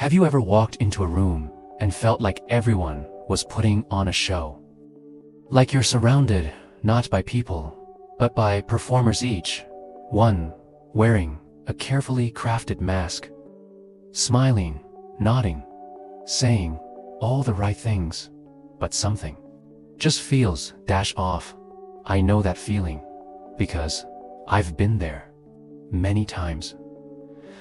Have you ever walked into a room and felt like everyone was putting on a show? Like you're surrounded not by people, but by performers, each one wearing a carefully crafted mask, smiling, nodding, saying all the right things, but something just feels off. I know that feeling because I've been there many times.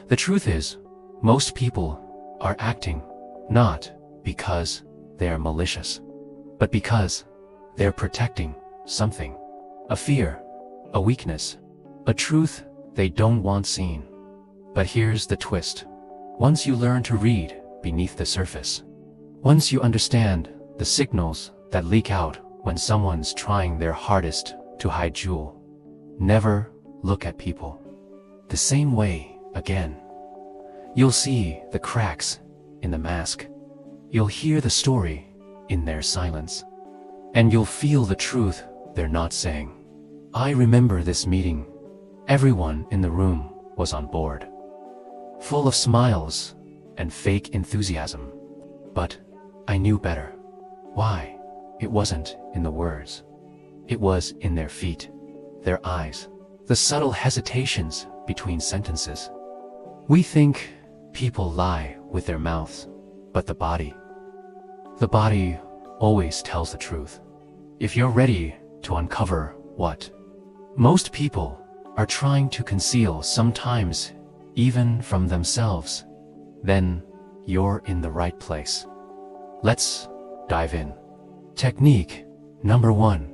The truth is, most people are acting not because they're malicious, but because they're protecting something, a fear, a weakness, a truth they don't want seen. But here's the twist. Once you learn to read beneath the surface, once you understand the signals that leak out when someone's trying their hardest to hide jewel, never look at people the same way again. You'll see the cracks in the mask. You'll hear the story in their silence. And you'll feel the truth they're not saying. I remember this meeting. Everyone in the room was on board, full of smiles and fake enthusiasm. But I knew better. Why? It wasn't in the words. It was in their feet, their eyes, the subtle hesitations between sentences. We think people lie with their mouths, but the body always tells the truth. If you're ready to uncover what most people are trying to conceal, sometimes even from themselves, then you're in the right place. Let's dive in. Technique number 1.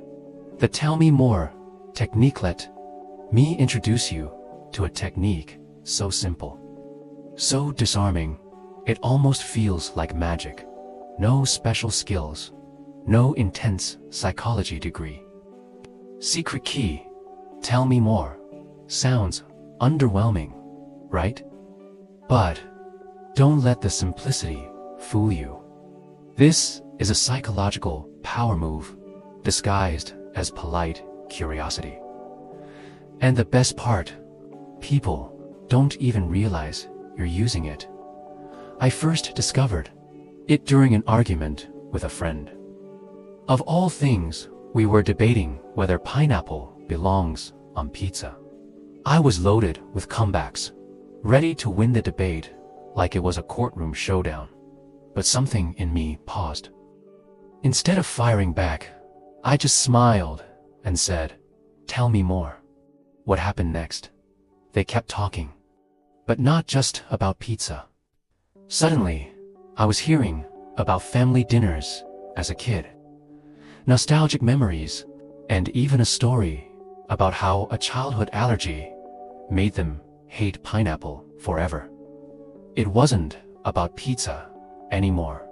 The Tell Me More technique. Let me introduce you to a technique so simple, so disarming, it almost feels like magic. No special skills, no intense psychology degree. Secret key. Tell me more. Sounds underwhelming, right? But don't let the simplicity fool you. This is a psychological power move disguised as polite curiosity. And the best part, people don't even realize you're using it. I first discovered it during an argument with a friend. Of all things, we were debating whether pineapple belongs on pizza. I was loaded with comebacks, ready to win the debate like it was a courtroom showdown. But something in me paused. Instead of firing back, I just smiled and said, "Tell me more." What happened next? They kept talking, but not just about pizza. Suddenly, I was hearing about family dinners as a kid, nostalgic memories, and even a story about how a childhood allergy made them hate pineapple forever. It wasn't about pizza anymore.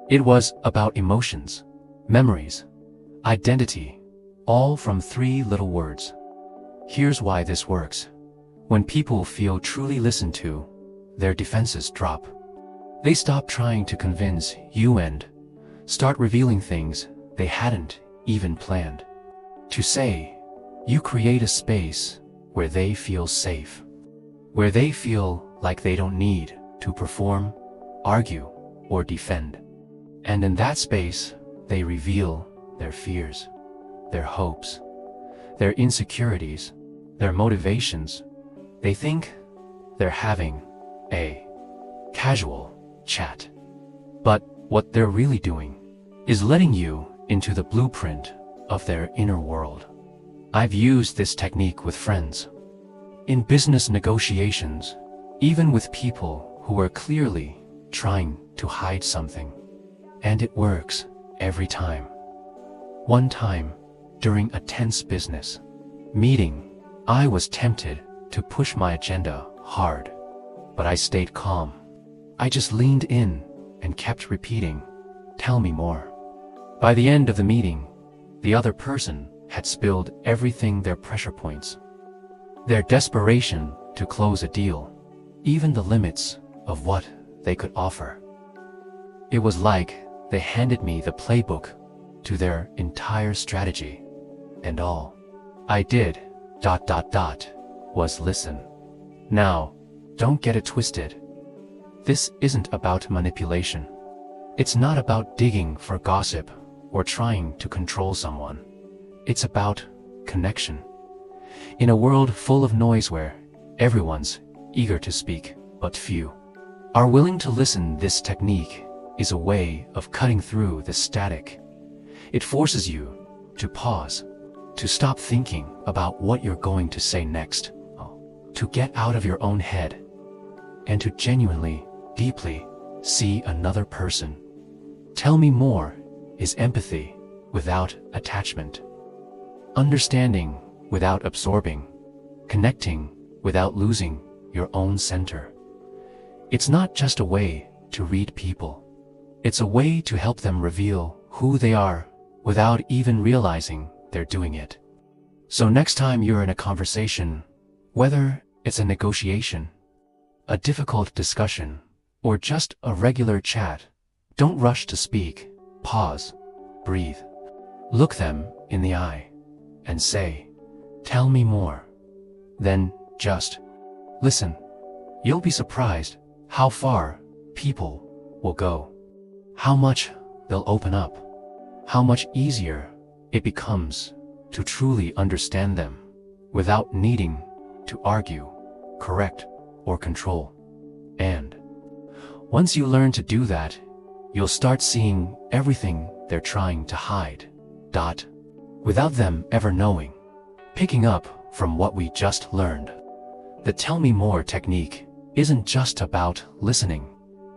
It was about emotions, memories, identity, all from 3 little words. Here's why this works. When people feel truly listened to, their defenses drop. They stop trying to convince you and start revealing things they hadn't even planned to say. You create a space where they feel safe, where they feel like they don't need to perform, argue, or defend. And in that space, they reveal their fears, their hopes, their insecurities, their motivations. They think they're having a casual chat. But what they're really doing is letting you into the blueprint of their inner world. I've used this technique with friends, in business negotiations, even with people who are clearly trying to hide something. And it works every time. One time, during a tense business meeting, I was tempted to push my agenda hard, but I stayed calm. I just leaned in and kept repeating, "Tell me more." By the end of the meeting, the other person had spilled everything, their pressure points, their desperation to close a deal, even the limits of what they could offer. It was like they handed me the playbook to their entire strategy, and all I did was listen. Now, don't get it twisted. This isn't about manipulation. It's not about digging for gossip or trying to control someone. It's about connection. In a world full of noise where everyone's eager to speak, but few are willing to listen, this technique is a way of cutting through the static. It forces you to pause, to stop thinking about what you're going to say next, to get out of your own head, and to genuinely, deeply see another person. Tell me more is empathy without attachment, understanding without absorbing, connecting without losing your own center. It's not just a way to read people. It's a way to help them reveal who they are without even realizing they're doing it. So next time you're in a conversation, whether it's a negotiation, a difficult discussion, or just a regular chat, don't rush to speak. Pause, breathe, look them in the eye, and say, "Tell me more." Then just listen. You'll be surprised how far people will go, how much they'll open up, how much easier it becomes to truly understand them without needing to argue, correct, or control. And once you learn to do that, you'll start seeing everything they're trying to hide, without them ever knowing. Picking up from what we just learned, the Tell Me More technique isn't just about listening.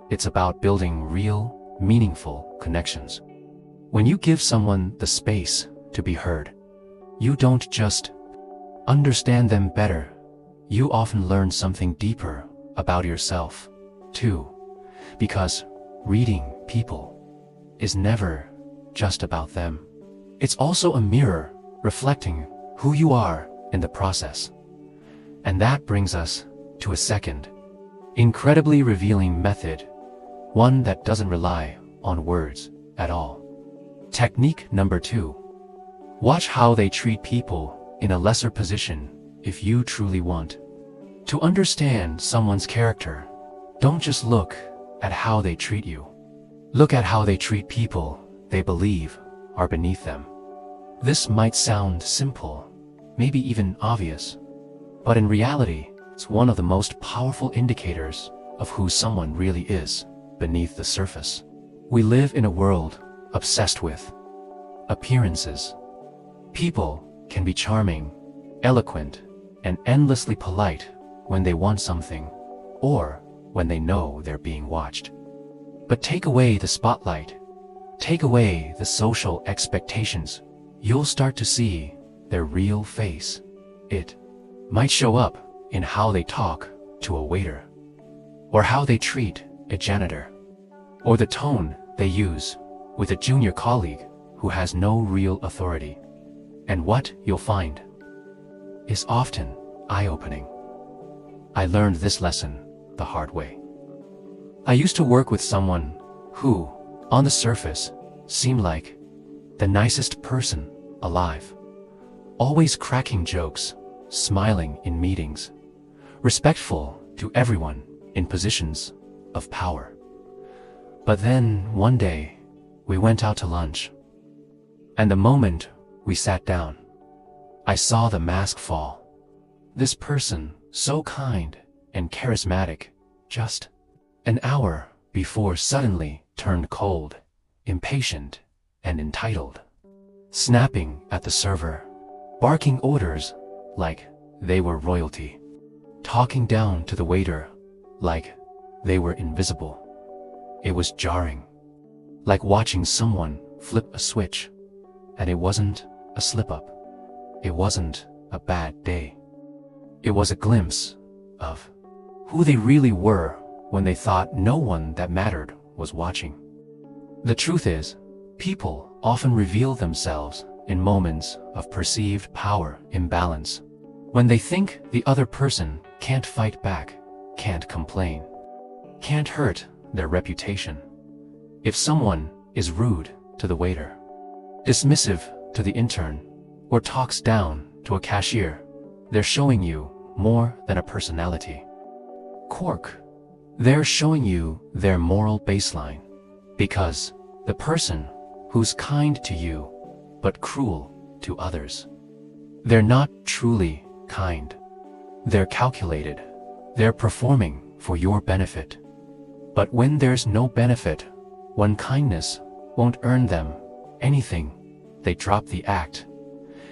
It's about building real, meaningful connections. When you give someone the space to be heard, you don't just understand them better, you often learn something deeper about yourself, too. Because reading people is never just about them. It's also a mirror reflecting who you are in the process. And that brings us to a second, incredibly revealing method, one that doesn't rely on words at all. Technique number 2. Watch how they treat people in a lesser position. If you truly want to understand someone's character, don't just look at how they treat you. Look at how they treat people they believe are beneath them. This might sound simple, maybe even obvious, but in reality, it's one of the most powerful indicators of who someone really is beneath the surface. We live in a world obsessed with appearances. People can be charming, eloquent, and endlessly polite when they want something, or when they know they're being watched. But take away the spotlight, take away the social expectations, you'll start to see their real face. It might show up in how they talk to a waiter, or how they treat a janitor, or the tone they use with a junior colleague who has no real authority. And what you'll find is often eye-opening. I learned this lesson the hard way. I used to work with someone who, on the surface, seemed like the nicest person alive, always cracking jokes, smiling in meetings, respectful to everyone in positions of power. But then, one day, we went out to lunch, and the moment we sat down, I saw the mask fall. This person, so kind and charismatic, just an hour before suddenly turned cold, impatient, and entitled, snapping at the server, barking orders like they were royalty, talking down to the waiter like they were invisible. It was jarring, like watching someone flip a switch, and it wasn't a slip-up. It wasn't a bad day. It was a glimpse of who they really were when they thought no one that mattered was watching. The truth is, people often reveal themselves in moments of perceived power imbalance, when they think the other person can't fight back, can't complain, can't hurt their reputation. If someone is rude to the waiter, dismissive to the intern, or talks down to a cashier, they're showing you more than a personality. Quirk, They're showing you their moral baseline, because the person who's kind to you but cruel to others, they're not truly kind. They're calculated. They're performing for your benefit. But when there's no benefit, when kindness won't earn them anything, they drop the act.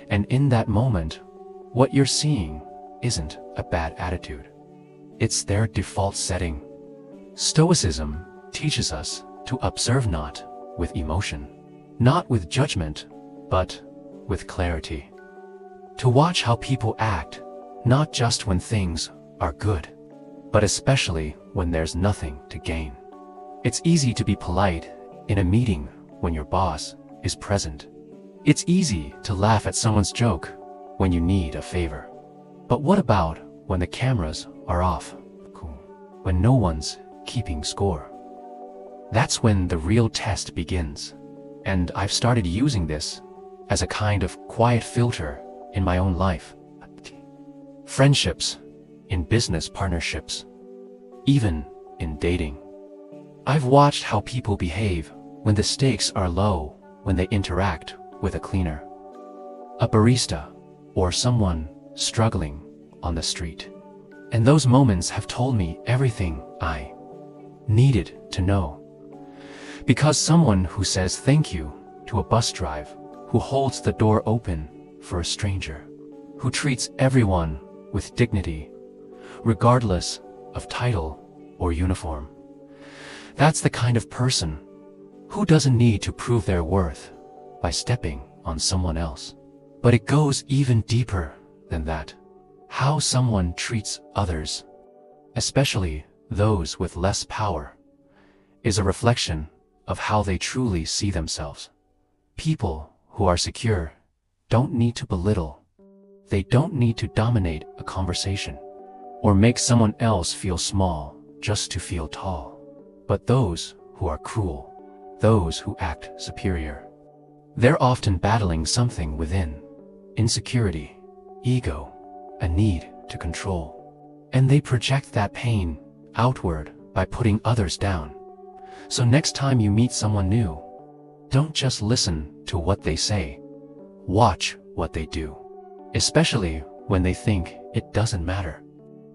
And in that moment, what you're seeing isn't a bad attitude. It's their default setting. Stoicism teaches us to observe not with emotion, not with judgment, but with clarity. To watch how people act, not just when things are good, but especially when there's nothing to gain. It's easy to be polite in a meeting when your boss is present. It's easy to laugh at someone's joke when you need a favor. But what about when the cameras are off? When no one's keeping score? That's when the real test begins. And I've started using this as a kind of quiet filter in my own life. Friendships, in business partnerships, even in dating. I've watched how people behave when the stakes are low, when they interact with a cleaner, a barista, or someone struggling on the street. And those moments have told me everything I needed to know. Because someone who says thank you to a bus drive, who holds the door open for a stranger, who treats everyone with dignity, regardless of title or uniform. That's the kind of person who doesn't need to prove their worth by stepping on someone else. But it goes even deeper than that. How someone treats others, especially those with less power, is a reflection of how they truly see themselves. People who are secure don't need to belittle. They don't need to dominate a conversation or make someone else feel small just to feel tall. But those who are cruel, those who act superior, they're often battling something within: insecurity, ego, a need to control. And they project that pain outward by putting others down. So next time you meet someone new, don't just listen to what they say. Watch what they do, especially when they think it doesn't matter.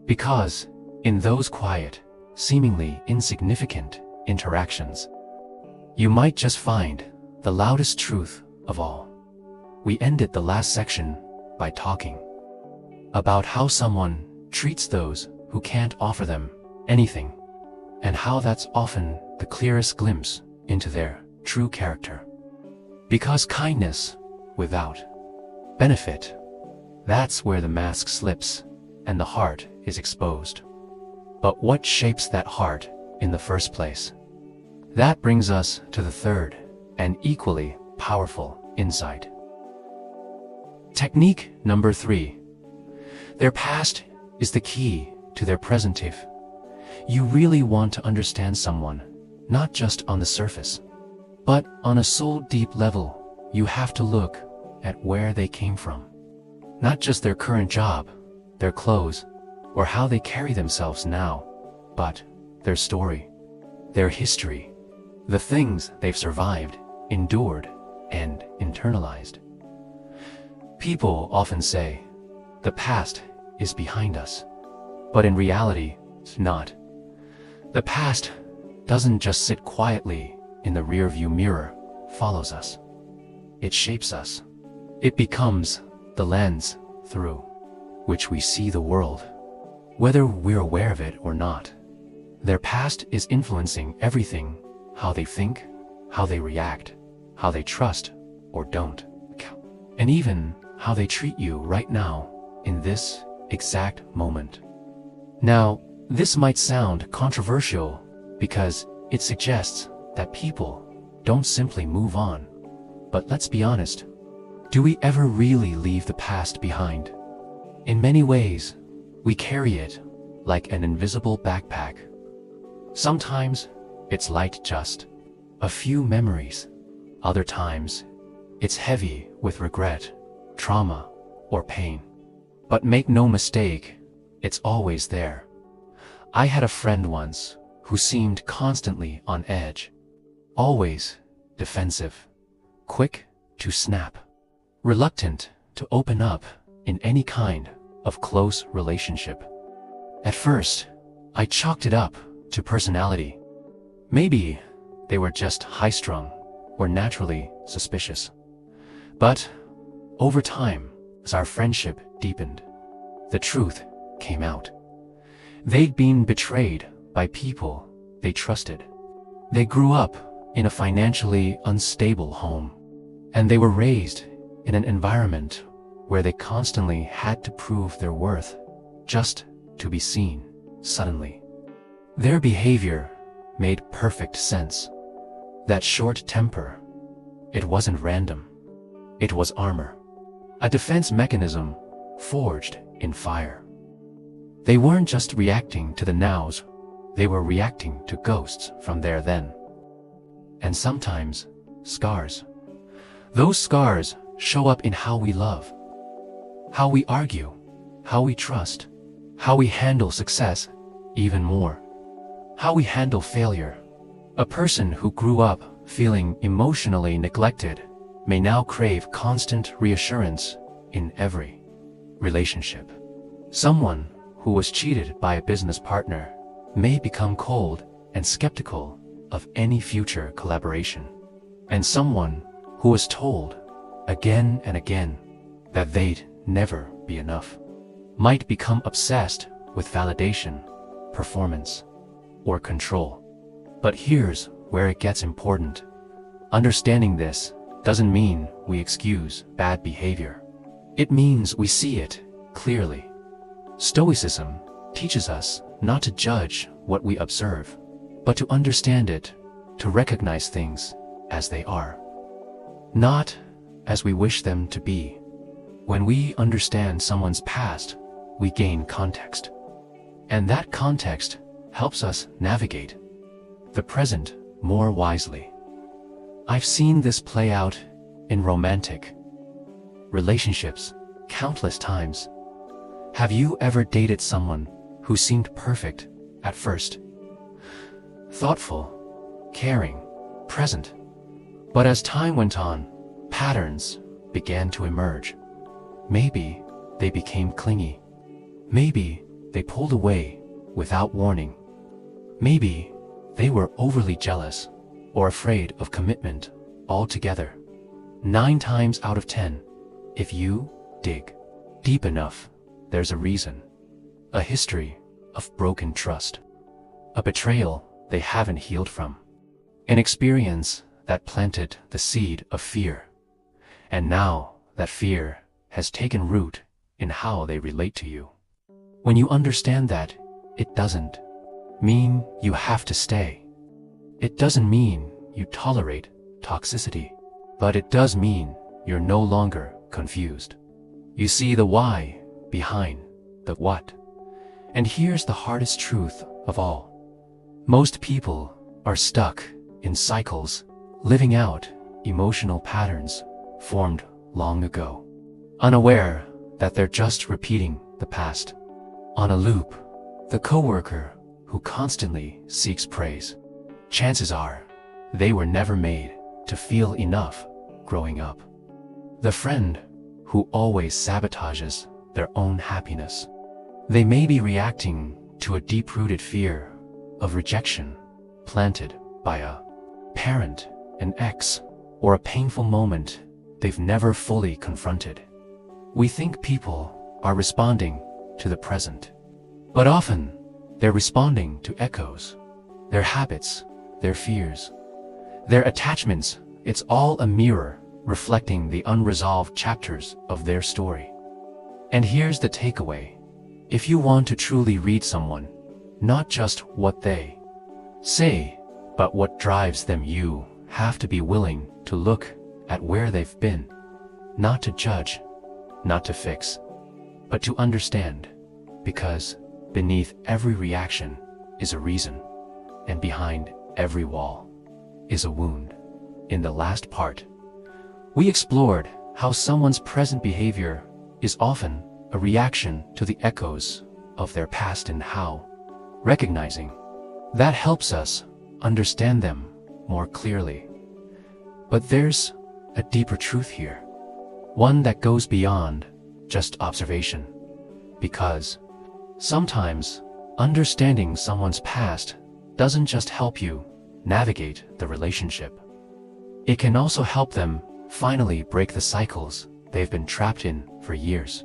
Because in those quiet, seemingly insignificant interactions, you might just find the loudest truth of all. We ended the last section by talking about how someone treats those who can't offer them anything, and how that's often the clearest glimpse into their true character. Because kindness without benefit, that's where the mask slips and the heart is exposed. But what shapes that heart in the first place? That brings us to the third and equally powerful insight. Technique number 3. Their past is the key to their present. If you really want to understand someone, not just on the surface, but on a soul-deep level, you have to look at where they came from. Not just their current job, their clothes, or how they carry themselves now, but their story, their history, the things they've survived, endured, and internalized. People often say, the past is behind us, but in reality, it's not. The past doesn't just sit quietly in the rearview mirror, follows us. It shapes us. It becomes the lens through which we see the world, whether we're aware of it or not. Their past is influencing everything: how they think, how they react, how they trust or don't, and even how they treat you right now, in this exact moment. Now, this might sound controversial because it suggests that people don't simply move on. But let's be honest, do we ever really leave the past behind? In many ways, we carry it like an invisible backpack. Sometimes it's light, just a few memories. Other times, it's heavy with regret, trauma, or pain. But make no mistake, it's always there. I had a friend once who seemed constantly on edge, always defensive, quick to snap, reluctant to open up in any kind of close relationship. At first, I chalked it up to personality. Maybe they were just high-strung or naturally suspicious. But over time, as our friendship deepened, the truth came out. They'd been betrayed by people they trusted. They grew up in a financially unstable home, and they were raised in an environment where they constantly had to prove their worth just to be seen. Suddenly, their behavior made perfect sense. That short temper, it wasn't random. It was armor, a defense mechanism forged in fire. They weren't just reacting to the nows, they were reacting to ghosts from their then. And sometimes, scars. Those scars show up in how we love, how we argue, how we trust, how we handle success, even more, how we handle failure. A person who grew up feeling emotionally neglected may now crave constant reassurance in every relationship. Someone who was cheated by a business partner may become cold and skeptical of any future collaboration. And someone who was told again and again that they'd never be enough might become obsessed with validation, performance, or control. But here's where it gets important. Understanding this doesn't mean we excuse bad behavior. It means we see it clearly. Stoicism teaches us not to judge what we observe, but to understand it, to recognize things as they are, not as we wish them to be. When we understand someone's past, we gain context. And that context helps us navigate the present more wisely. I've seen this play out in romantic relationships countless times. Have you ever dated someone who seemed perfect at first? Thoughtful, caring, present. But as time went on, patterns began to emerge. Maybe they became clingy. Maybe they pulled away without warning. Maybe they were overly jealous or afraid of commitment altogether. 9 times out of 10, if you dig deep enough, there's a reason. A history of broken trust. A betrayal they haven't healed from. An experience that planted the seed of fear. And now that fear has taken root in how they relate to you. When you understand that, it doesn't mean you have to stay. It doesn't mean you tolerate toxicity. But it does mean you're no longer confused. You see the why behind the what. And here's the hardest truth of all. Most people are stuck in cycles, living out emotional patterns formed long ago, unaware that they're just repeating the past. On a loop, the coworker who constantly seeks praise. Chances are, they were never made to feel enough growing up. The friend who always sabotages their own happiness. They may be reacting to a deep-rooted fear of rejection planted by a parent, an ex, or a painful moment they've never fully confronted. We think people are responding to the present, but often they're responding to echoes, their habits, their fears, their attachments. It's all a mirror reflecting the unresolved chapters of their story. And here's the takeaway. If you want to truly read someone, not just what they say, but what drives them, you have to be willing to look at where they've been, not to judge, not to fix, but to understand, because beneath every reaction is a reason, and behind every wall is a wound. In the last part, we explored how someone's present behavior is often a reaction to the echoes of their past and how recognizing. That helps us understand them more clearly. But there's a deeper truth here, one that goes beyond just observation, because sometimes understanding someone's past doesn't just help you navigate the relationship. It can also help them finally break the cycles they've been trapped in for years.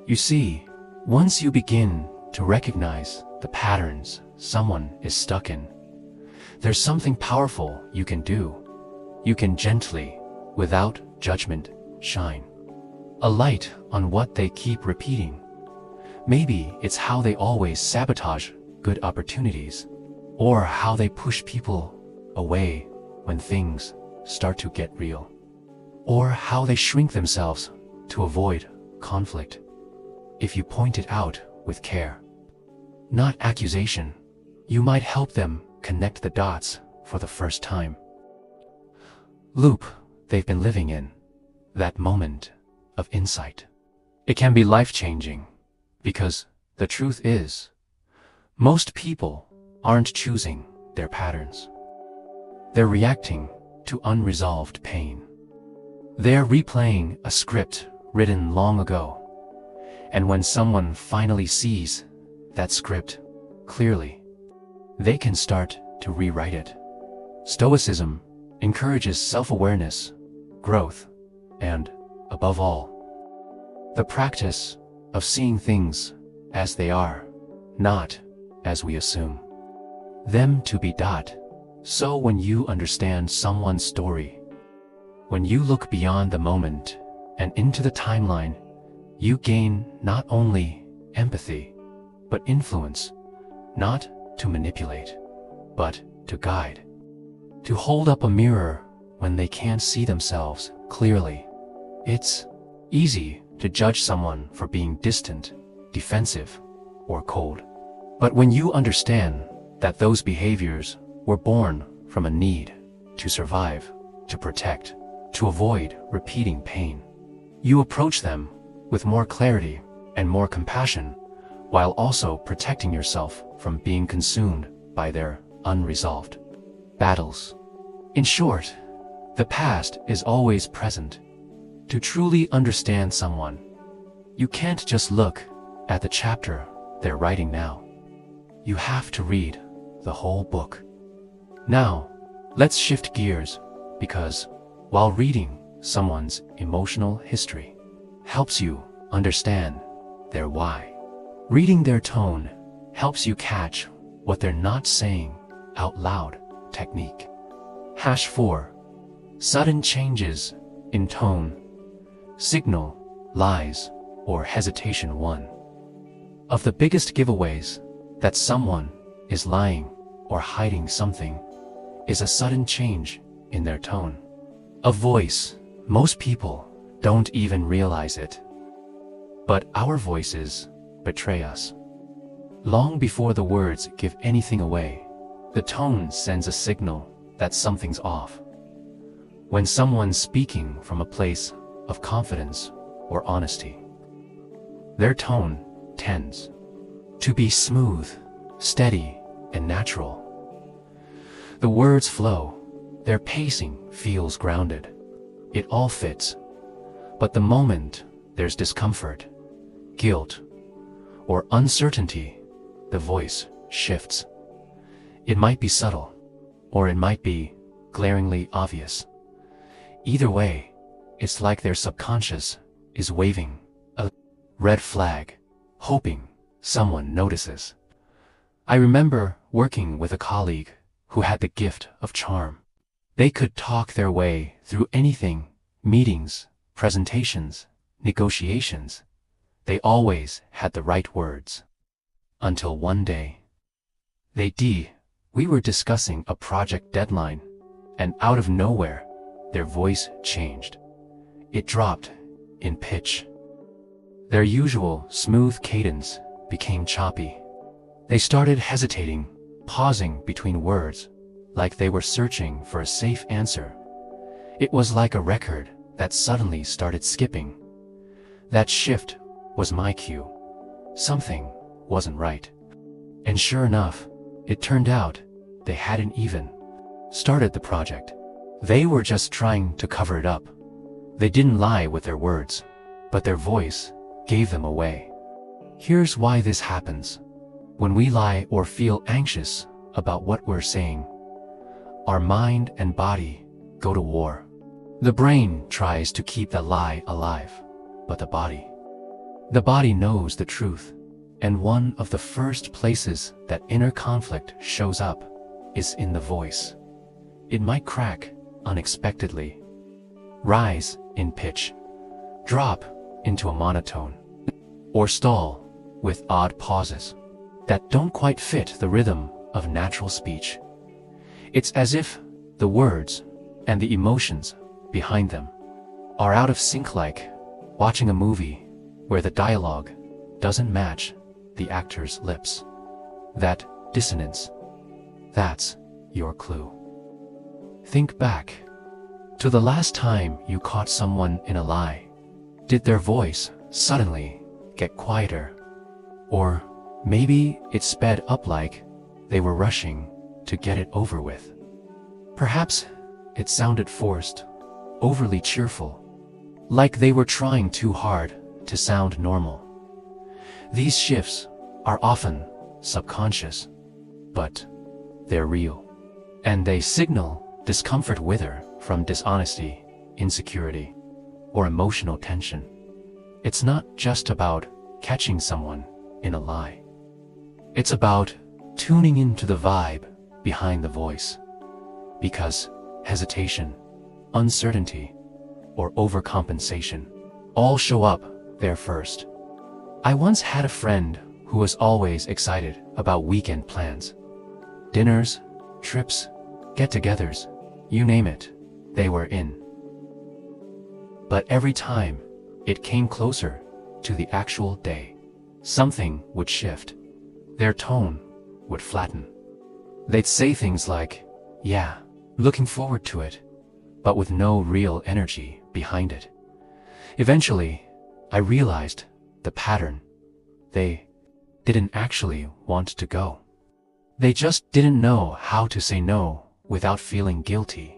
You see, once you begin to recognize the patterns someone is stuck in, there's something powerful you can do. You can gently, without judgment, shine a light on what they keep repeating. Maybe it's how they always sabotage good opportunities, or how they push people away when things start to get real, or how they shrink themselves to avoid conflict. If you point it out with care, not accusation, you might help them connect the dots for the first time. Loop they've been living in, that moment of insight. It can be life-changing, because the truth is, most people aren't choosing their patterns. They're reacting to unresolved pain. They're replaying a script written long ago. And when someone finally sees that script clearly, they can start to rewrite it. Stoicism encourages self-awareness, growth, and, above all, the practice of seeing things as they are, not as we assume them to be. So when you understand someone's story, when you look beyond the moment and into the timeline, you gain not only empathy, but influence, not to manipulate, but to guide. To hold up a mirror when they can't see themselves clearly. It's easy to judge someone for being distant, defensive, or cold. But when you understand that those behaviors were born from a need to survive, to protect, to avoid repeating pain, you approach them with more clarity and more compassion, while also protecting yourself from being consumed by their unresolved battles. In short, the past is always present. To truly understand someone, you can't just look at the chapter they're writing now. You have to read the whole book. Now, let's shift gears, because while reading someone's emotional history helps you understand their why, reading their tone helps you catch what they're not saying out loud. Technique. #4. Sudden changes in tone signal lies or hesitation. One of the biggest giveaways that someone is lying or hiding something is a sudden change in their tone of voice. Most people don't even realize it, but our voices betray us. Long before the words give anything away, the tone sends a signal that something's off. When someone's speaking from a place of confidence or honesty, their tone tends to be smooth, steady, and natural. The words flow, their pacing feels grounded. It all fits. But the moment there's discomfort, guilt, or uncertainty, the voice shifts. It might be subtle, or it might be glaringly obvious. Either way, it's like their subconscious is waving a red flag, hoping someone notices. I remember working with a colleague who had the gift of charm. They could talk their way through anything: meetings, presentations, negotiations. They always had the right words. Until one day, we were discussing a project deadline, and out of nowhere, their voice changed. It dropped in pitch. Their usual smooth cadence became choppy. They started hesitating, pausing between words, like they were searching for a safe answer. It was like a record that suddenly started skipping. That shift was my cue. Something wasn't right. And sure enough, it turned out they hadn't even started the project. They were just trying to cover it up. They didn't lie with their words, but their voice gave them away. Here's why this happens. When we lie or feel anxious about what we're saying, our mind and body go to war. The brain tries to keep the lie alive, but the body knows the truth. And one of the first places that inner conflict shows up is in the voice. It might crack unexpectedly, rise in pitch, drop into a monotone, or stall with odd pauses that don't quite fit the rhythm of natural speech. It's as if the words and the emotions behind them are out of sync, like watching a movie where the dialogue doesn't match the actor's lips. That dissonance, that's your clue. Think back to the last time you caught someone in a lie. Did their voice suddenly get quieter? Or maybe it sped up like they were rushing to get it over with. Perhaps it sounded forced, overly cheerful, like they were trying too hard to sound normal. These shifts are often subconscious, but they're real. And they signal discomfort, whether from dishonesty, insecurity, or emotional tension. It's not just about catching someone in a lie. It's about tuning into the vibe behind the voice. Because hesitation, uncertainty, or overcompensation all show up there first. I once had a friend who was always excited about weekend plans. Dinners, trips, get-togethers, you name it, they were in. But every time it came closer to the actual day, something would shift. Their tone would flatten. They'd say things like, "Yeah, looking forward to it," but with no real energy behind it. Eventually, I realized the pattern. They didn't actually want to go. They just didn't know how to say no without feeling guilty.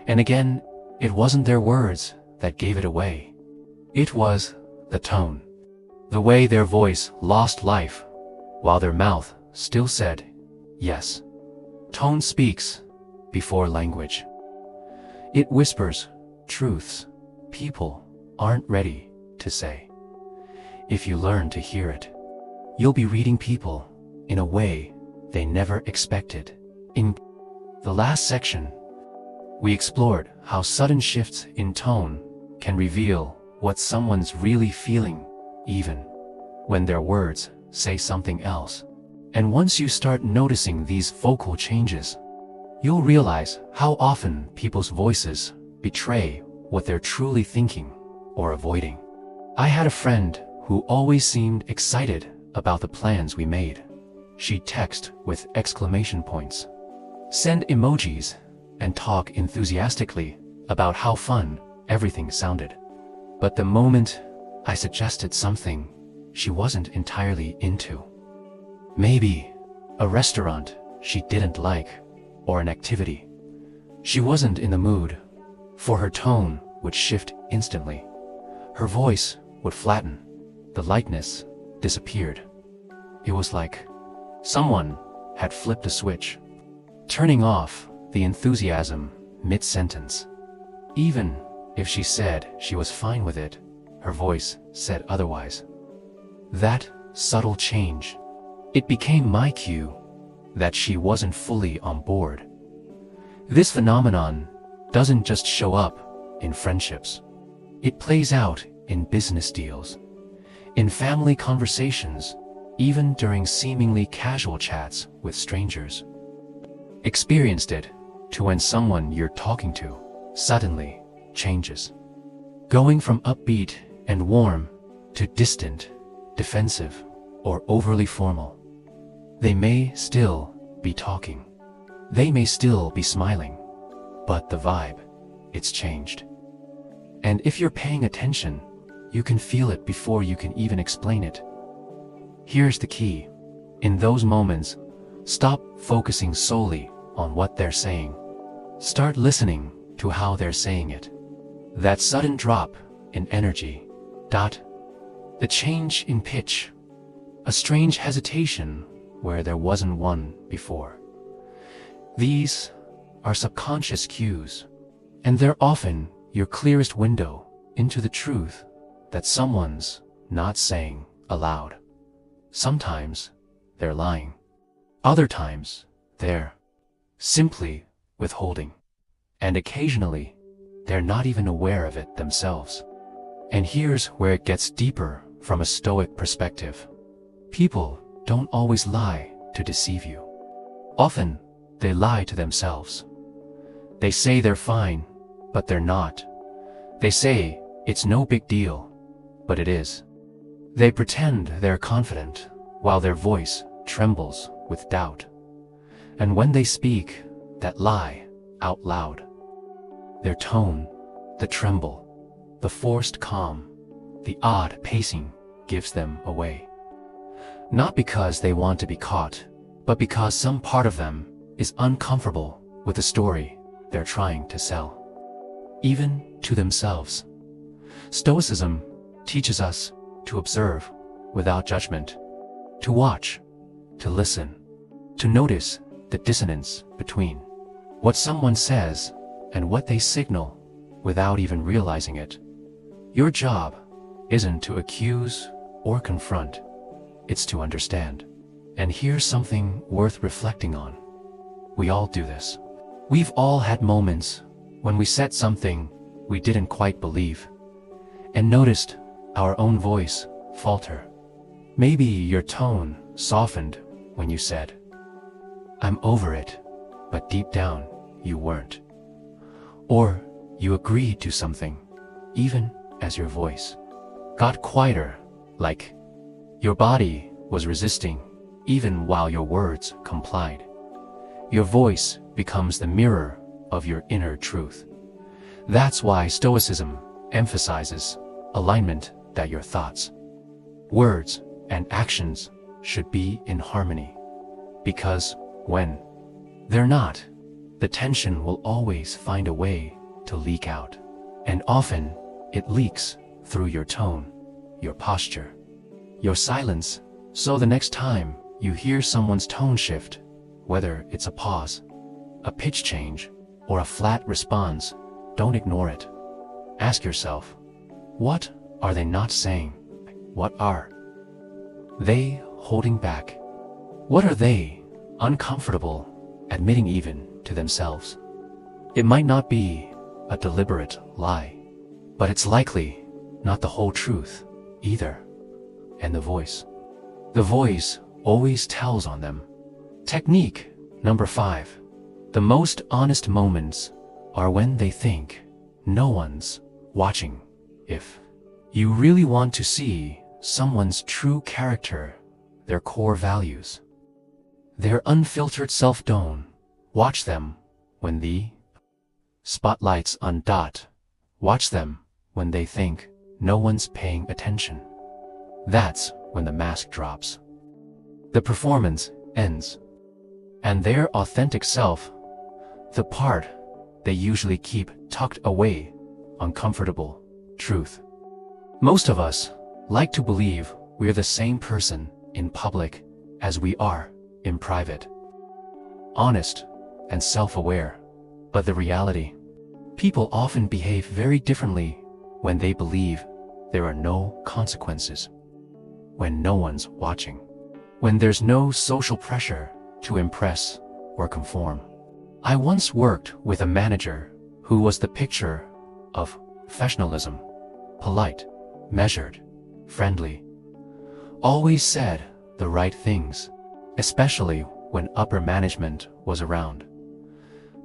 And again, it wasn't their words that gave it away. It was the tone. The way their voice lost life while their mouth still said yes. Tone speaks before language. It whispers truths people aren't ready to say. If you learn to hear it, you'll be reading people in a way they never expected. In the last section, we explored how sudden shifts in tone can reveal what someone's really feeling, even when their words say something else. And once you start noticing these vocal changes, you'll realize how often people's voices betray what they're truly thinking or avoiding. I had a friend who always seemed excited about the plans we made. She'd text with exclamation points, send emojis, and talk enthusiastically about how fun everything sounded. But the moment I suggested something she wasn't entirely into, maybe a restaurant she didn't like, or an activity she wasn't in the mood for, her tone would shift instantly. Her voice would flatten. The lightness disappeared. It was like someone had flipped a switch, turning off the enthusiasm mid-sentence. Even if she said she was fine with it, her voice said otherwise. That subtle change, it became my cue that she wasn't fully on board. This phenomenon doesn't just show up in friendships. It plays out in business deals, in family conversations, even during seemingly casual chats with strangers. Experienced it to when someone you're talking to suddenly changes, going from upbeat and warm to distant, defensive, or overly formal. They may still be talking. They may still be smiling, but the vibe, it's changed. And if you're paying attention, you can feel it before you can even explain it. Here's the key. In those moments, stop focusing solely on what they're saying. Start listening to how they're saying it. That sudden drop in energy, the change in pitch, a strange hesitation where there wasn't one before. These are subconscious cues, and they're often your clearest window into the truth that someone's not saying aloud. Sometimes they're lying. Other times they're simply withholding. And occasionally, they're not even aware of it themselves. And here's where it gets deeper from a Stoic perspective. People don't always lie to deceive you. Often, they lie to themselves. They say they're fine, but they're not. They say it's no big deal, but it is. They pretend they're confident while their voice trembles with doubt. And when they speak that lie out loud, their tone, the tremble, the forced calm, the odd pacing gives them away. Not because they want to be caught, but because some part of them is uncomfortable with the story they're trying to sell, even to themselves. Stoicism teaches us to observe without judgment, to watch, to listen, to notice the dissonance between what someone says and what they signal without even realizing it. Your job isn't to accuse or confront, it's to understand. And here's something worth reflecting on. We all do this. We've all had moments when we said something we didn't quite believe and noticed our own voice falter. Maybe your tone softened when you said, "I'm over it," but deep down you weren't. Or you agreed to something, even as your voice got quieter, like your body was resisting even while your words complied. Your voice becomes the mirror of your inner truth. That's why Stoicism emphasizes alignment, that your thoughts, words, and actions should be in harmony. Because when they're not, the tension will always find a way to leak out. And often, it leaks through your tone, your posture, your silence. So the next time you hear someone's tone shift, whether it's a pause, a pitch change, or a flat response, don't ignore it. Ask yourself, what are they not saying? What are they holding back? What are they uncomfortable admitting even to themselves? It might not be a deliberate lie, but it's likely not the whole truth either. And the voice always tells on them. Technique number 5. The most honest moments are when they think no one's watching. If you really want to see someone's true character, their core values, their unfiltered self-tone, watch them when the spotlight's on. Watch them when they think no one's paying attention. That's when the mask drops. The performance ends. And their authentic self, the part they usually keep tucked away, uncomfortable truth. Most of us like to believe we're the same person in public as we are in private. Honest and self-aware. But the reality, people often behave very differently when they believe there are no consequences. When no one's watching. When there's no social pressure to impress or conform. I once worked with a manager who was the picture of professionalism, polite, measured, friendly. Always said the right things, especially when upper management was around.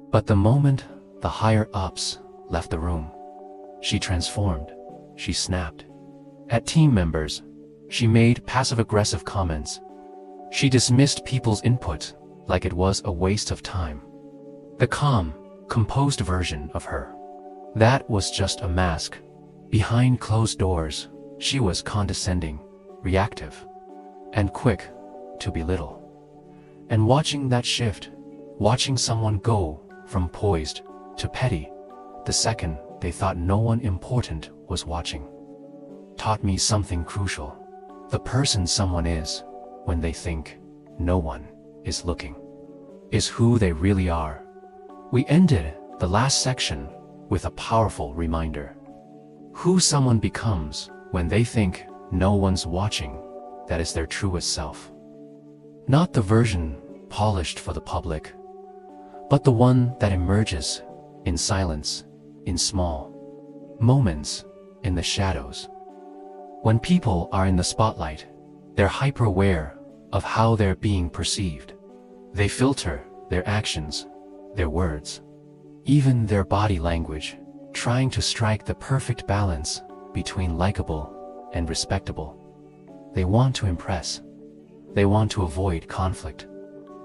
But the moment the higher-ups left the room, she transformed, she snapped. At team members, she made passive-aggressive comments. She dismissed people's input like it was a waste of time. The calm, composed version of her. That was just a mask. Behind closed doors, she was condescending, reactive, and quick to belittle. And watching that shift, watching someone go from poised to petty the second they thought no one important was watching, taught me something crucial. The person someone is when they think no one is looking is who they really are. We ended the last section with a powerful reminder. Who someone becomes when they think no one's watching, that is their truest self. Not the version polished for the public, but the one that emerges in silence, in small moments, in the shadows. When people are in the spotlight, they're hyper-aware of how they're being perceived. They filter their actions, their words, even their body language, trying to strike the perfect balance between likable and respectable. They want to impress. They want to avoid conflict.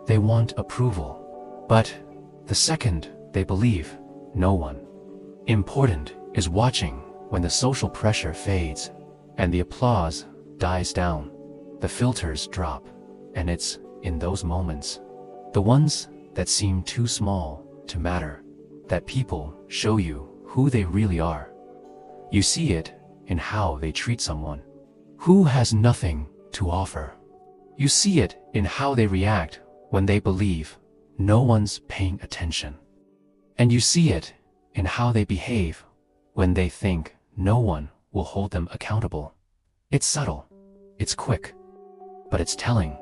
They want approval. But the second they believe no one important is watching, when the social pressure fades and the applause dies down, the filters drop, and it's in those moments, the ones that seem too small to matter, that people show you who they really are. You see it in how they treat someone who has nothing to offer. You see it in how they react when they believe no one's paying attention. And you see it in how they behave when they think no one will hold them accountable. It's subtle, it's quick, but it's telling,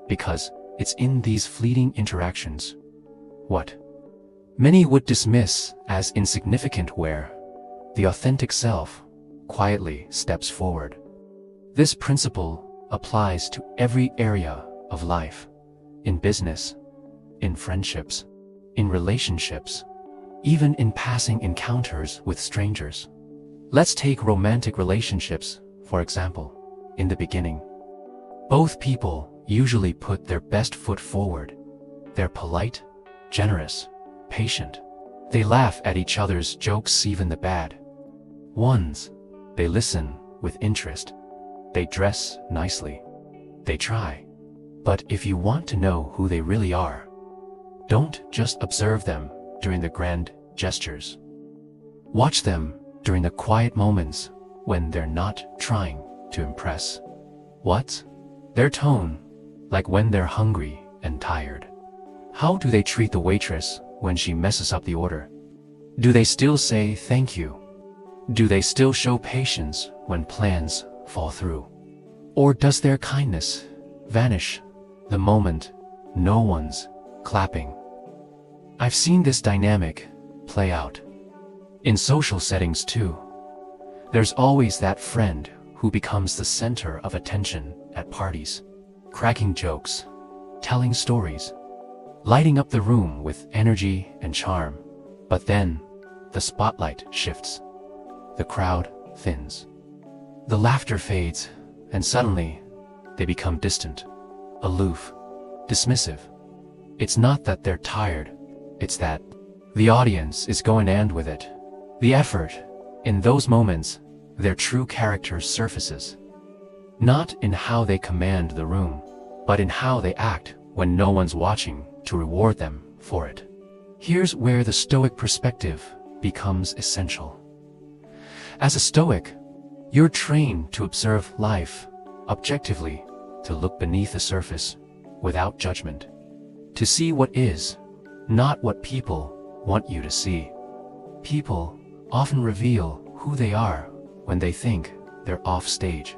because it's in these fleeting interactions what many would dismiss as insignificant, where the authentic self quietly steps forward. This principle applies to every area of life, in business, in friendships, in relationships, even in passing encounters with strangers. Let's take romantic relationships, for example. In the beginning, both people usually put their best foot forward. They're polite, generous, patient. They laugh at each other's jokes, even the bad ones. They listen with interest. They dress nicely. They try. But if you want to know who they really are, don't just observe them during the grand gestures. Watch them during the quiet moments when they're not trying to impress. What's their tone like when they're hungry and tired? How do they treat the waitress when she messes up the order? Do they still say thank you? Do they still show patience when plans fall through? Or does their kindness vanish the moment no one's clapping? I've seen this dynamic play out in social settings too. There's always that friend who becomes the center of attention at parties, cracking jokes, telling stories, lighting up the room with energy and charm. But then the spotlight shifts. The crowd thins. The laughter fades, and suddenly they become distant, aloof, dismissive. It's not that they're tired, it's that the audience is going and with it. The effort, in those moments, their true character surfaces. Not in how they command the room, but in how they act when no one's watching to reward them for it. Here's where the Stoic perspective becomes essential. As a Stoic, you're trained to observe life objectively, to look beneath the surface without judgment, to see what is, not what people want you to see. People often reveal who they are when they think they're off stage.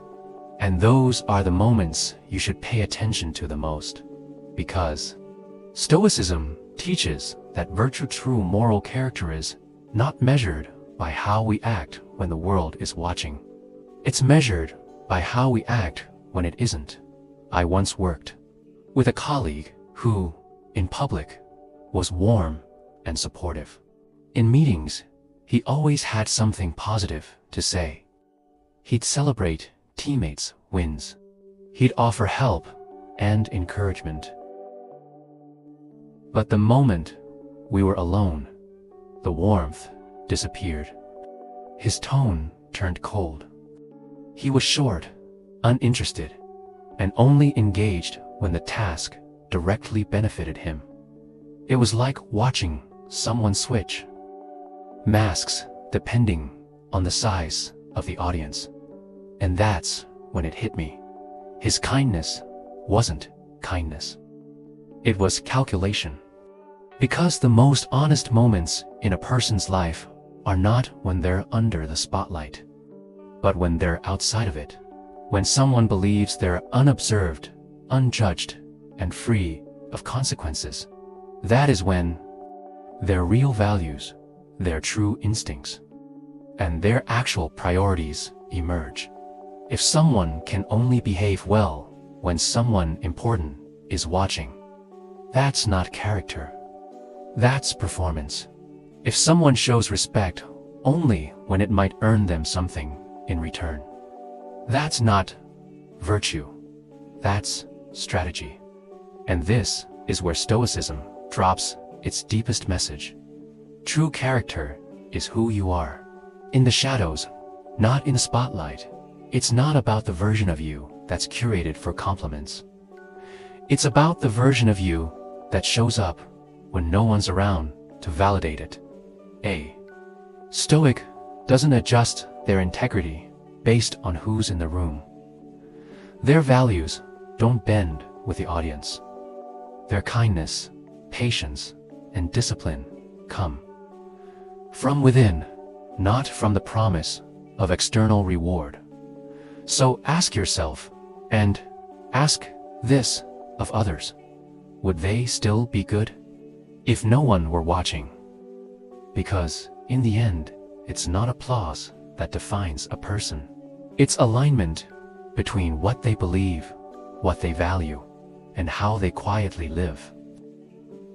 And those are the moments you should pay attention to the most. Because Stoicism teaches that virtue, true moral character, is not measured by how we act when the world is watching. It's measured by how we act when it isn't. I once worked with a colleague who, in public, was warm and supportive. In meetings, he always had something positive to say. He'd celebrate teammates' wins. He'd offer help and encouragement. But the moment we were alone, the warmth disappeared. His tone turned cold. He was short, uninterested, and only engaged when the task directly benefited him. It was like watching someone switch masks depending on the size of the audience. And that's when it hit me. His kindness wasn't kindness. It was calculation. Because the most honest moments in a person's life are not when they're under the spotlight, but when they're outside of it. When someone believes they're unobserved, unjudged, and free of consequences, that is when their real values, their true instincts, and their actual priorities emerge. If someone can only behave well when someone important is watching, that's not character. That's performance. If someone shows respect only when it might earn them something in return, that's not virtue. That's strategy. And this is where Stoicism drops its deepest message. True character is who you are, in the shadows, not in the spotlight. It's not about the version of you that's curated for compliments. It's about the version of you that shows up when no one's around to validate it. A Stoic doesn't adjust their integrity based on who's in the room. Their values don't bend with the audience. Their kindness, patience, and discipline come from within, not from the promise of external reward. So ask yourself, and ask this of others, would they still be good if no one were watching? Because in the end, it's not applause that defines a person. It's alignment between what they believe, what they value, and how they quietly live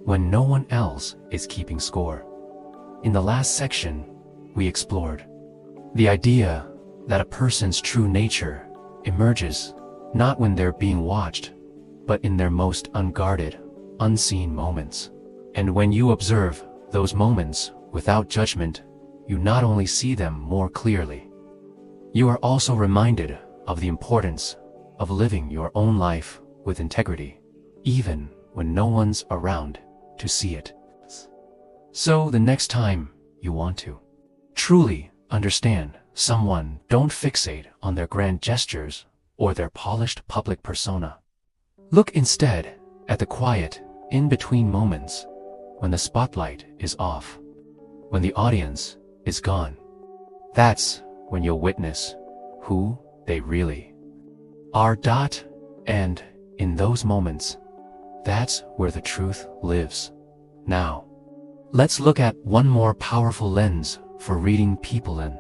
when no one else is keeping score. In the last section, we explored the idea that a person's true nature emerges not when they're being watched, but in their most unguarded, unseen moments. And when you observe those moments without judgment, you not only see them more clearly, you are also reminded of the importance of living your own life with integrity, even when no one's around to see it. So the next time you want to truly understand someone, don't fixate on their grand gestures or their polished public persona. Look instead at the quiet, in-between moments when the spotlight is off, when the audience is gone. That's when you'll witness who they really are. And in those moments, that's where the truth lives. Now, let's look at one more powerful lens for reading people in.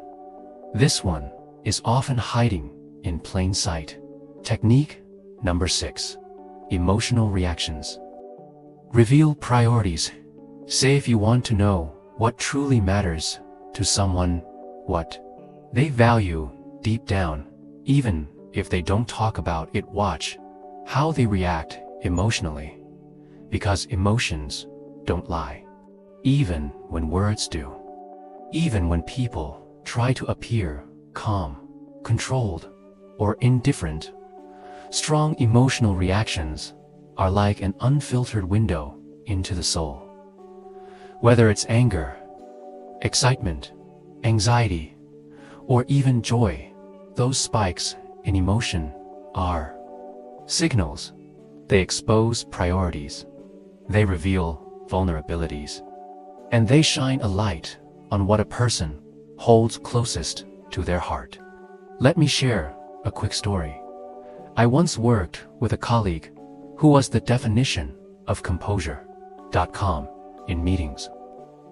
This one is often hiding in plain sight. Technique number 6. Emotional reactions. Reveal priorities. Say if you want to know what truly matters to someone, what they value deep down, even if they don't talk about it. Watch how they react emotionally, because emotions don't lie, even when words do. Even when people try to appear calm, controlled, or indifferent, strong emotional reactions are like an unfiltered window into the soul. Whether it's anger, excitement, anxiety, or even joy, those spikes in emotion are signals. They expose priorities, they reveal vulnerabilities, and they shine a light on what a person holds closest to their heart. Let me share a quick story. I once worked with a colleague who was the definition of composure. Calm in meetings,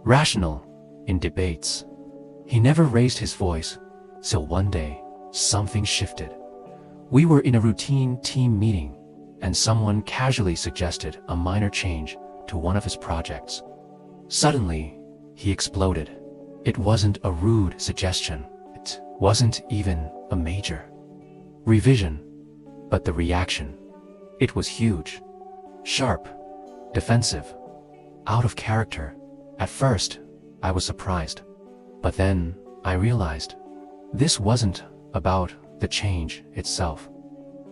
rational in debates. He never raised his voice, so one day, something shifted. We were in a routine team meeting, and someone casually suggested a minor change to one of his projects. Suddenly, he exploded. It wasn't a rude suggestion. It wasn't even a major revision, but the reaction. It was huge, sharp, defensive, out of character. At first, I was surprised, but then I realized this wasn't about the change itself.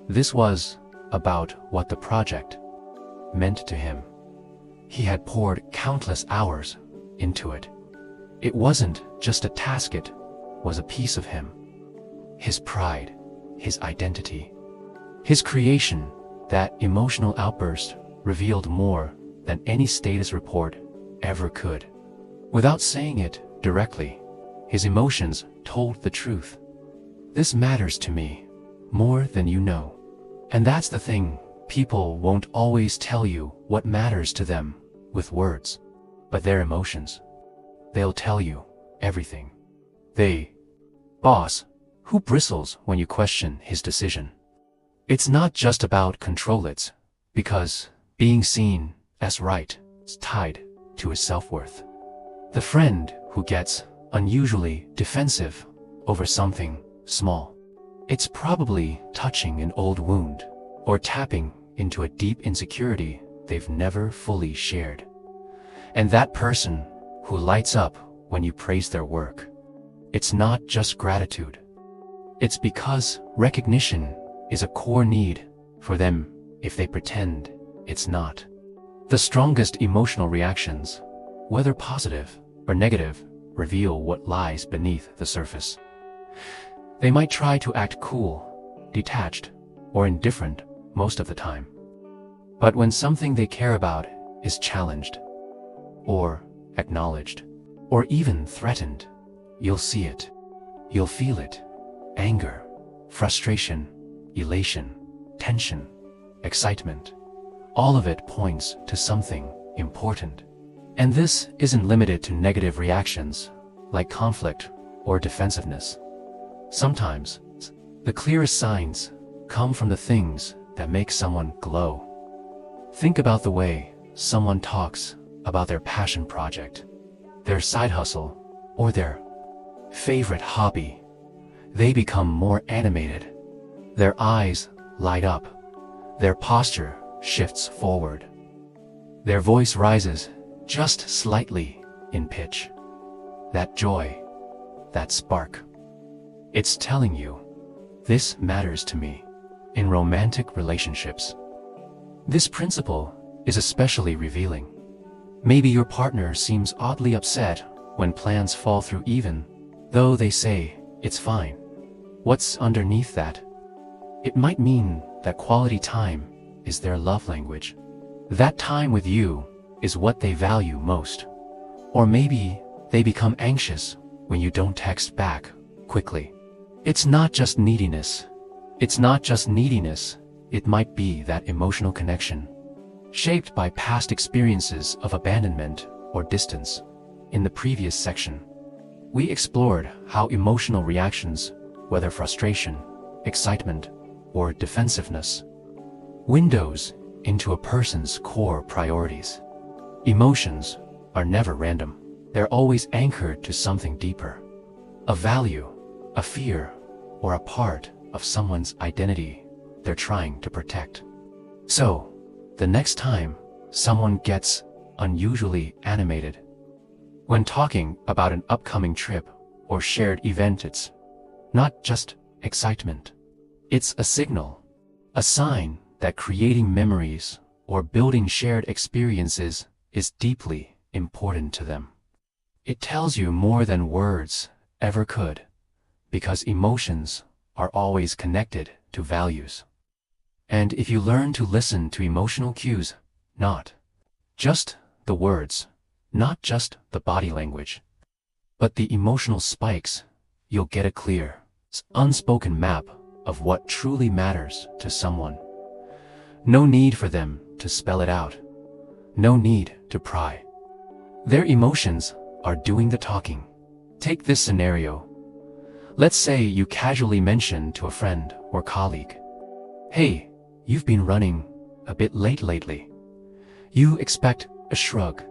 This was about what the project meant to him. He had poured countless hours into it. It wasn't just a task, it was a piece of him. His pride, his identity, his creation. That emotional outburst revealed more than any status report ever could. Without saying it directly, his emotions told the truth. This matters to me more than you know. And that's the thing, people won't always tell you what matters to them with words, but their emotions. They'll tell you everything. Boss, who bristles when you question his decision. It's not just about control, it's because being seen as right is tied to his self-worth. The friend who gets unusually defensive over something small. It's probably touching an old wound or tapping into a deep insecurity they've never fully shared. And that person who lights up when you praise their work, it's not just gratitude. It's because recognition is a core need for them if they pretend it's not. The strongest emotional reactions, whether positive or negative, reveal what lies beneath the surface. They might try to act cool, detached, or indifferent most of the time. But when something they care about is challenged, or acknowledged, or even threatened, you'll see it. You'll feel it. Anger, frustration, elation, tension, excitement. All of it points to something important. And this isn't limited to negative reactions, like conflict or defensiveness. Sometimes, the clearest signs come from the things that make someone glow. Think about the way someone talks about their passion project, their side hustle, or their favorite hobby. They become more animated. Their eyes light up. Their posture shifts forward. Their voice rises just slightly in pitch. That joy, that spark. It's telling you, this matters to me. In romantic relationships, this principle is especially revealing. Maybe your partner seems oddly upset when plans fall through even though they say it's fine. What's underneath that? It might mean that quality time is their love language. That time with you is what they value most. Or maybe they become anxious when you don't text back quickly. It's not just neediness. It might be that emotional connection, shaped by past experiences of abandonment or distance. In the previous section, we explored how emotional reactions, whether frustration, excitement, or defensiveness, windows into a person's core priorities. Emotions are never random. They're always anchored to something deeper. A value, a fear, or a part of someone's identity they're trying to protect. So, the next time someone gets unusually animated when talking about an upcoming trip or shared event, it's not just excitement. It's a signal, a sign that creating memories or building shared experiences is deeply important to them. It tells you more than words ever could, because emotions are always connected to values. And if you learn to listen to emotional cues, not just the words, not just the body language, but the emotional spikes, you'll get a clear, unspoken map of what truly matters to someone. No need for them to spell it out. No need to pry. Their emotions are doing the talking. Take this scenario. Let's say you casually mention to a friend or colleague, "Hey, you've been running a bit late lately." You expect a shrug,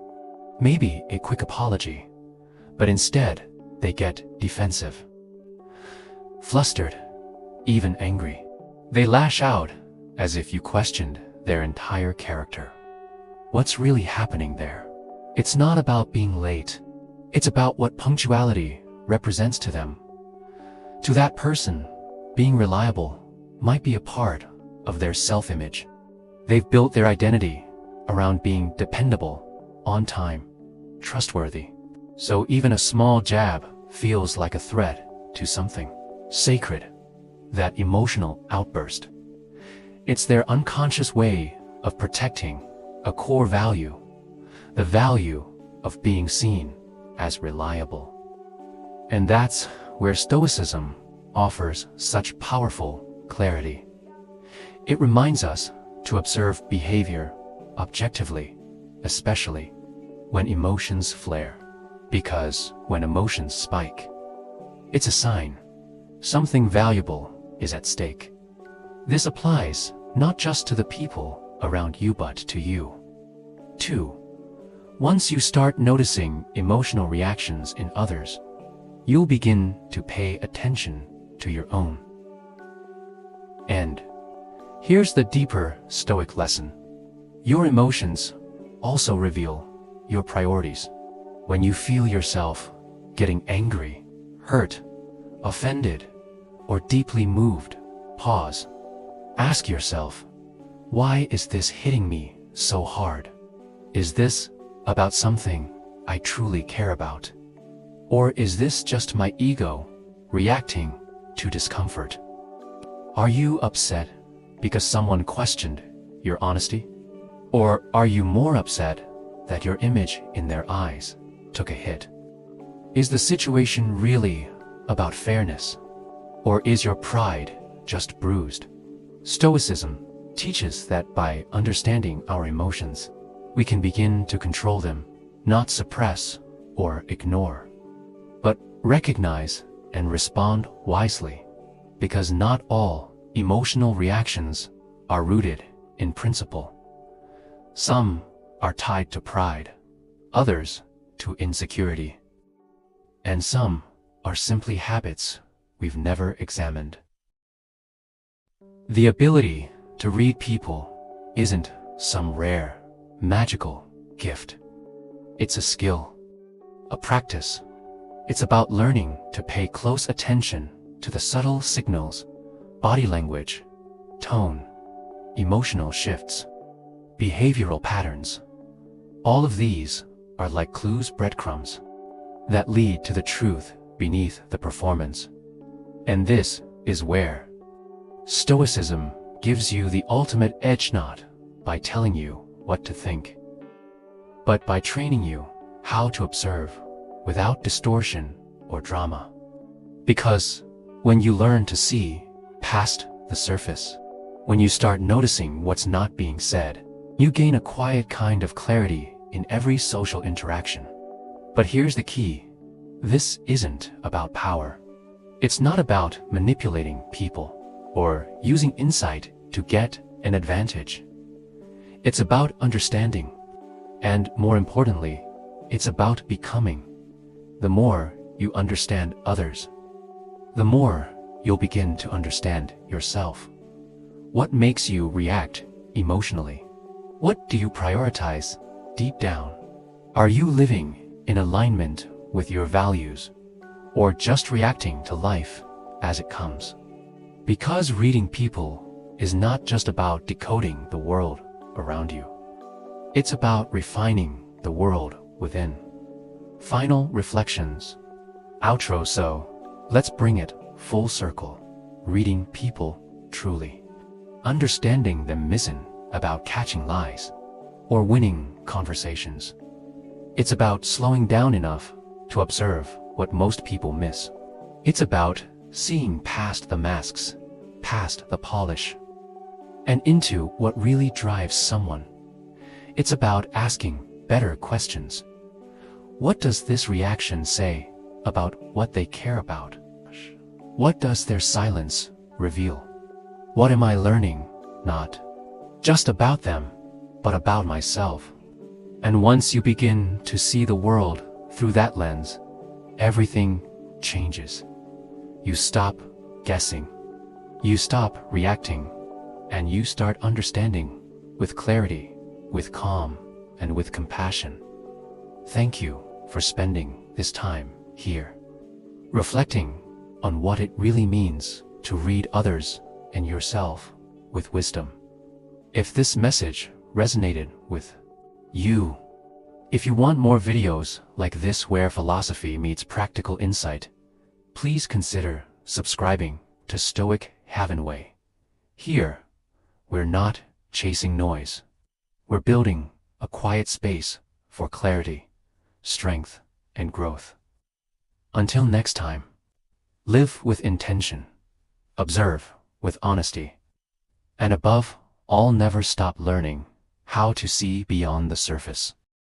maybe a quick apology, but instead they get defensive, flustered, even angry. They lash out as if you questioned their entire character. What's really happening there? It's not about being late. It's about what punctuality represents to them. To that person, being reliable might be a part of their self-image. They've built their identity around being dependable, on time, trustworthy. So even a small jab feels like a threat to something sacred, that emotional outburst. It's their unconscious way of protecting a core value, the value of being seen as reliable. And that's where Stoicism offers such powerful clarity. It reminds us to observe behavior objectively, especially when emotions flare. Because when emotions spike, it's a sign something valuable is at stake. This applies not just to the people around you but to you, too. Once you start noticing emotional reactions in others, you'll begin to pay attention to your own. And here's the deeper Stoic lesson. Your emotions also reveal your priorities. When you feel yourself getting angry, hurt, offended, or deeply moved, pause. Ask yourself, why is this hitting me so hard? Is this about something I truly care about? Or is this just my ego reacting to discomfort? Are you upset because someone questioned your honesty? Or are you more upset that your image in their eyes took a hit? Is the situation really about fairness? Or is your pride just bruised? Stoicism teaches that by understanding our emotions, we can begin to control them, not suppress or ignore, but recognize and respond wisely, because not all emotional reactions are rooted in principle. Some are tied to pride, others to insecurity, and some are simply habits we've never examined. The ability to read people isn't some rare, magical gift. It's a skill, a practice. It's about learning to pay close attention to the subtle signals, body language, tone, emotional shifts, behavioral patterns. All of these are like clues, breadcrumbs, that lead to the truth beneath the performance. And this is where Stoicism gives you the ultimate edge, not by telling you what to think, but by training you how to observe without distortion or drama. Because when you learn to see past the surface, when you start noticing what's not being said, you gain a quiet kind of clarity in every social interaction. But here's the key. This isn't about power. It's not about manipulating people or using insight to get an advantage. It's about understanding. And more importantly, it's about becoming. The more you understand others, the more you'll begin to understand yourself. What makes you react emotionally? What do you prioritize deep down? Are you living in alignment with your values, or just reacting to life as it comes? Because reading people is not just about decoding the world around you. It's about refining the world within. Final reflections. Outro. So, let's bring it full circle. Reading people truly. Understanding them isn't about catching lies or winning conversations. It's about slowing down enough to observe what most people miss. It's about seeing past the masks, past the polish, and into what really drives someone. It's about asking better questions. What does this reaction say about what they care about? What does their silence reveal? What am I learning, not just about them, but about myself? And once you begin to see the world through that lens, everything changes. You stop guessing, you stop reacting, and you start understanding with clarity, with calm, and with compassion. Thank you for spending this time here, reflecting on what it really means to read others and yourself with wisdom. If this message resonated with you. If you want more videos like this where philosophy meets practical insight, please consider subscribing to Stoic Havenway. Here, we're not chasing noise. We're building a quiet space for clarity, strength, and growth. Until next time, live with intention, observe with honesty, and above all, never stop learning how to see beyond the surface.